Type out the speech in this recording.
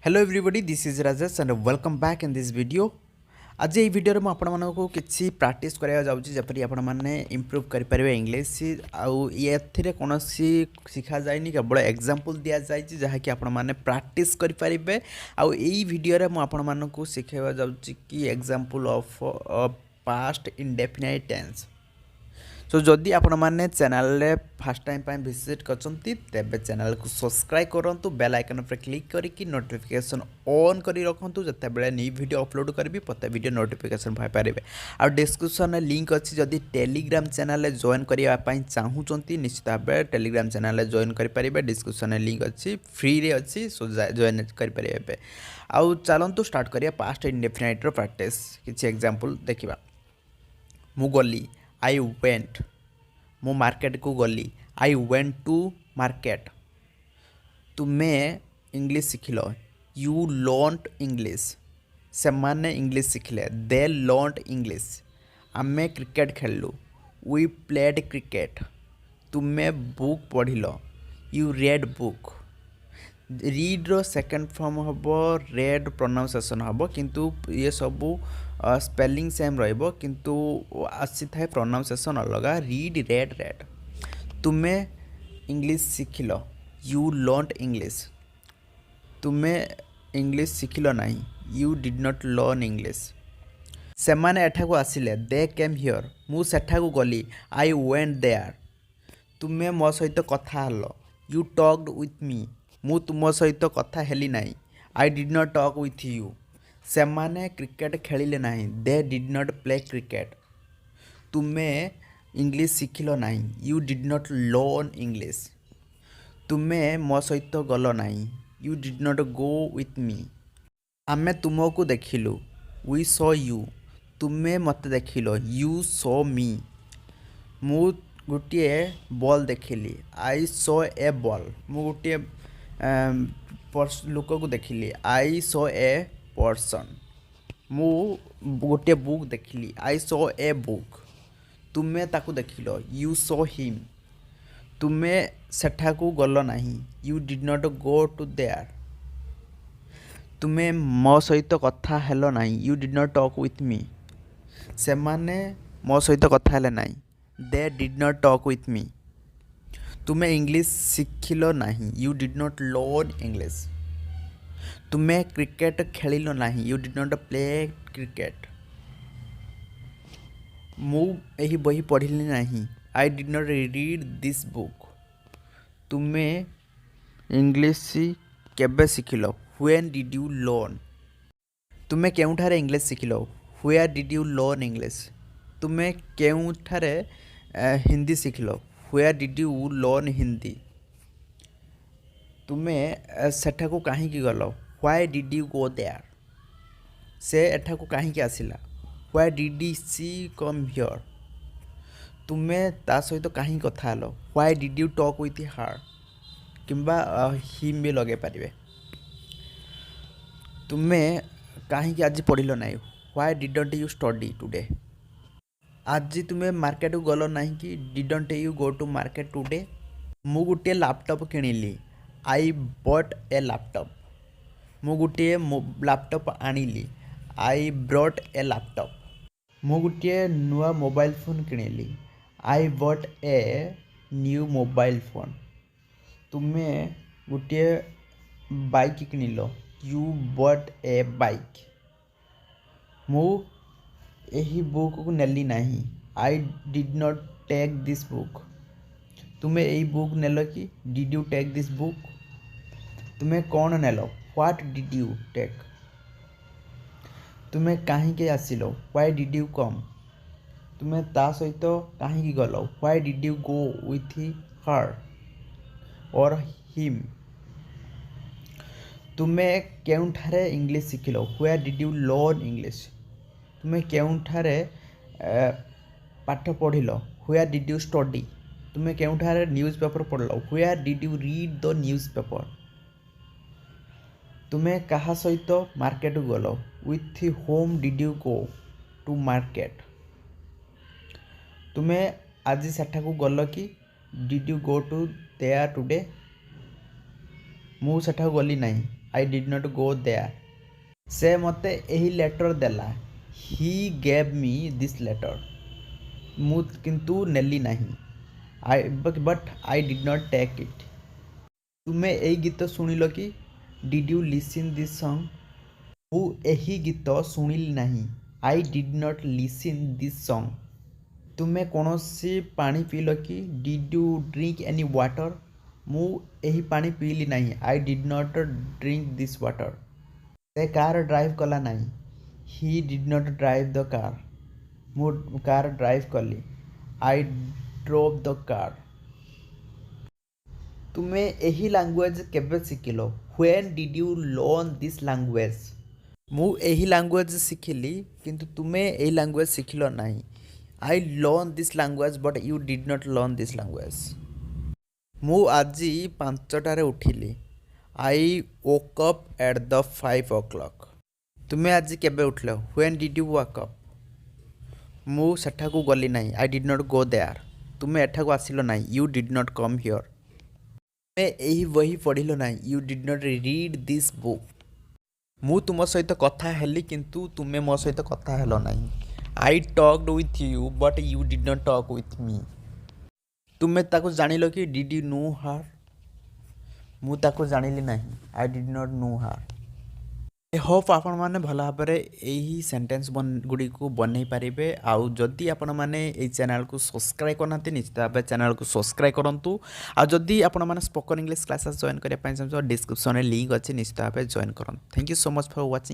Hello everybody this is Rajesh and welcome back in this video. आज ये video में आपण मानक किसी प्राक्ट कराया जपरी आपण मैंने इम्प्रूव करेंगे इंग्लीश आउ ये कौन शिखा जाए केवल एग्जांपल दि जाए जहाँकि आपण मैंने प्राक्ट करेंगे। आउ यही वीडियो में आपण मानक शिखाइबा जाउची कि example of past indefinite tense. So जदि आपण मैंने चैनल फास्ट टाइम विजिट करछंती तेबे चैनल को सब्सक्राइब करंतु बेल आइकन पर क्लिक करिकि नोटिफिकेशन ऑन करी रखंतु जते बेले न्यू वीडियो अपलोड करबी पते वीडियो नोटिफिकेशन पाई पारिबे। आ डिस्क्रिप्शन में लिंक अच्छी जदि टेलीग्राम चैनल जॉइन करिया पई चाहूचंती निश्चित भाबे टेलीग्राम चैनल जॉइन करि पारिबे। डिस्क्रिप्शन में लिंक अच्छी फ्री रे अच्छी सो जॉइन करि पारिबे। आउ चलंतु स्टार्ट करिया पास्ट इंडेफिनाइट रो प्रैक्टिस। किछि एग्जांपल देखिबा। मु गली आई वेंट मु मार्केट को गली आई वेंट टू मार्केट। तुमे इंग्लिश शिखिल यू लर्नड इंग्लिश। से माने इंग्लिश शिखिले दे लर्नड इंग्लिश। आमे क्रिकेट खेलु वी प्लेड क्रिकेट। तुमे बुक पढ़िल यू रेड बुक। रीड रो सेकेंड फॉर्म हम रेड प्रोनाउंसिएशन हम किंतु ये सबू स्पेलिंग सेम रहिबो किंतु आसी थाए प्रोनाउंसिएशन अलगा रीड रेड रेड। तुमे इंग्लिश शिखिल यू लर्नड इंग्लिश। तुमे इंग्लिश शिखिल नहीं you did not learn English. से माने एठाकू आसिले दे केम हियर मु सेठाकू गली आई वेंट देयर। तुमे मो सहित कथा hello you talked with me मु तुम सहित कथा हेली नहीं I did not talk with you. से माने क्रिकेट खेलिले नहीं they did not play cricket. तुमे इंग्लिश शिखिल नहीं you did not learn English. तुमे मो सहित गल नहीं you did not go with me. आमे तुमको देखिलु वी सॉ यू। तुमे मते देखिल यू सॉ मी। मु गोटे बॉल देखिली आई सॉ ए बॉल। मु गोटे लोक को देखिली आई सॉ ए पर्सन। मु गोटे बुक देखिली आई सॉ ए बुक। तुमे ताकू देखिल यू सॉ हिम। तुमे सेठाकू गल नहीं you did not go to there. तुमे मो सहित कथा हेलो नहीं you did not talk with me. से माने मो सहित कथा हेले नहीं they did not talk with me. तुमे इंग्लिश शिखिल नहीं you did not learn English. तुमे क्रिकेट खेलिल नहीं you did not play cricket. मु एही बही पढ़िली नहीं I did not read this book. तुमे इंग्लिश केबे शिखिल व्हेन डिड यू लर्न। तुमे केउठारे इंग्लिश शिखिल where did you learn English. तुमे केउठारे हिंदी शिखिल where did you learn Hindi. तुमे सेठाकू कहीं गल why did you go there. से एठाकू कहीं आसिला why did she come here. तुमे ता सहित कहीं कथा हलो why did you talk with her किंबा हिम भी लगे पारिबे। तुमे कहीं आज पढ़िल नहीं why didn't you study today. आज तुम्हें मार्केट को गल नहीं कि didn't you go to market today. मु गोटे लैपटॉप किनिली आई बॉट ए लैपटॉप। मु गोटे लैपटॉप आनिली आई ब्रॉट ए लैपटॉप। मु गोटे नुआ मोबाइल फोन किनिली I bought a new mobile phone. तुम्हें गोटे बाइक किनिल यू बॉट ए बाइक। मु यही बुक को नेली नहीं I did not take this book. तुम्हें यही बुक नेल कि did you take this book. तुम्हें कौन नेल व्हाट डिड यू टेक। तुम्हें कहीं आसिल व्हाई डिड यू कम। तुम्हें ता सहित कहीं गल why did you go with her और हिम। तुम्हें केउठारे इंग्लिश शिखिल where did you learn English. तुम्हें केउठारे पाठ पढ़िल व्हेयर डिड यू स्टडी। तुम्हें केउठारे न्यूज़ पेपर पढ़ल where did you read the newspaper. तुम्हें कहा सहित मार्केट गल with whom did you go to market. तुम्हें आज सेठाकू गल कि did you go to there today. मु सेठाकू गली नहीं I did not go there. से मते यही लेटर देला। He gave me this letter. मु किंतु नेली नहीं। I but I did not take it. तुम्हें यही गीत शुणिल कि? Did you listen this song? मु यही गीत शुणिली नहीं। I did not listen this song. तुम्हें कौनसी पानी पील कि? Did you drink any water? मु यही पानी पीली नहीं। I did not drink this water. से कार ड्राइव कला नहीं। He did not drive the car. मु कार ड्राइव कली। I drove the car. तुम्हें यही लैंग्वेज केबे शिखिल? When did you learn this language? मु यही लैंग्वेज शिखिली किंतु तुम्हें यही लैंग्वेज शिखिल नहीं। I learn this language but you did not learn this language. मु आज 5टारे उठिली। I woke up at the 5 o'clock। तुम्हें आज केबे उठल? When did you walk up? मु सेठाकू गली नहीं। I did not go there. तुम्हें एठाकू आसिल नहीं। You did not come here. तुम्हें यही बही पढ़िल नहीं। You did not read this book. मु तुम सहित कथा हेली किंतु तुम्हें मो सहित कथा हेल नहीं। I talked with you but you did not talk with मी। तुम्हें ताको जानिल कि? डिड यू नो हर? मु ताको जानिली नहीं। I did not know her. I hope आपण मैंने भल भाव यही सेन्टेन्स गुड़ी को बनई पारे। आउ जदि आपण मैंने ये चैनल को सब्सक्राइब करना निश्चित भाव चैनल को सब्सक्राइब करूँ। आदि आपण मैंने स्पोकन इंग्लिश क्लासेस जॉइन करने डिस्क्रिप्शन में लिंक अच्छे निश्चित भाव जॉइन करूँ। Thank you so much for watching.